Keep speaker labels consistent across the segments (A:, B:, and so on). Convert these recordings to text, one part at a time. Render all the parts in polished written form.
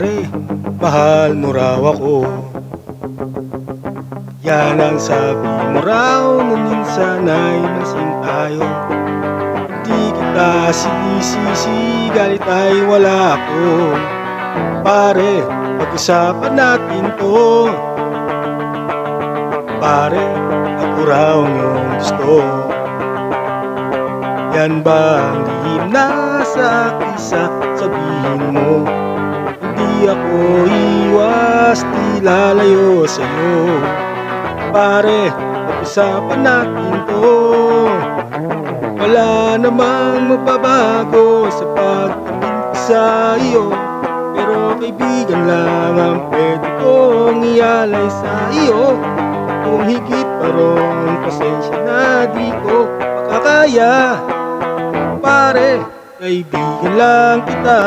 A: Pare, mahal mo raw ako. Yan ang sabi mo raw nung minsan ay malasing tayo. Di kita sinisisi, galit ay wala ako. Pare, pag-usapan natin to. Pare, ako raw ang iyong gusto. Yan ba ang lihim na sa isa sabihin mo? Hindi ako iwas, di lalayo sa'yo. Pare, pag-usapan natin to. Wala namang mababago sa pagtingin ko sa iyo. Pero kaibigan lang ang pwede kong ialay sa iyo. Kung higit pa ron, pasensya na di ko makakaya. Pare, kaibigan lang kita.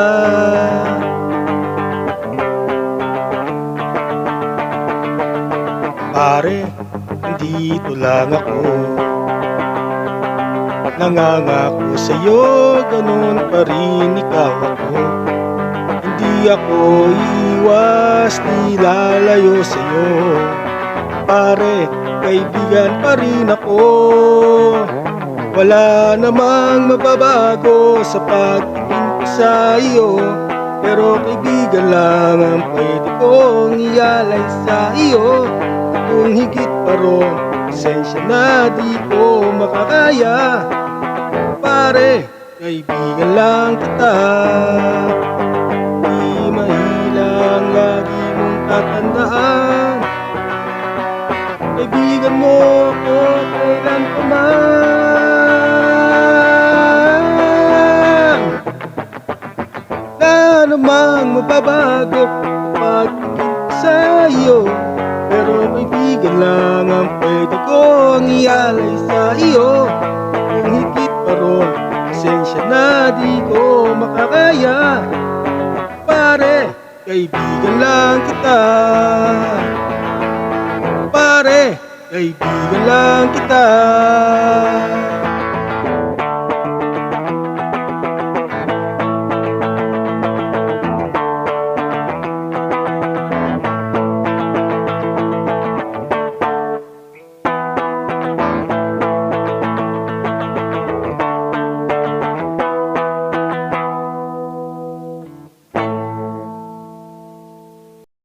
A: Pare, nandito lang ako. Nangangako sa'yo, ganun pa rin ikaw ako. Hindi ako iwas, di lalayo sa'yo. Pare, kaibigan pa rin ako. Wala namang mababago sa pagtingin ko sa iyo. Pero kaibigan lang ang pwede kong ialay sa iyo. Kung higit pa ron, pasensya na di ko makakaya. Pare, kaibigan lang kita. Di mahilang lagi mong tatandaan. Kaibigan mo ako kailan pa man. Na namang mababago pagtingin ko sa iyo. Pero kaibigan lang ang pwede kong ialay sa iyo. Kung higit pa ron, pasensya na di ko makakaya. Pare, kaibigan lang kita. Pare, kaibigan lang kita.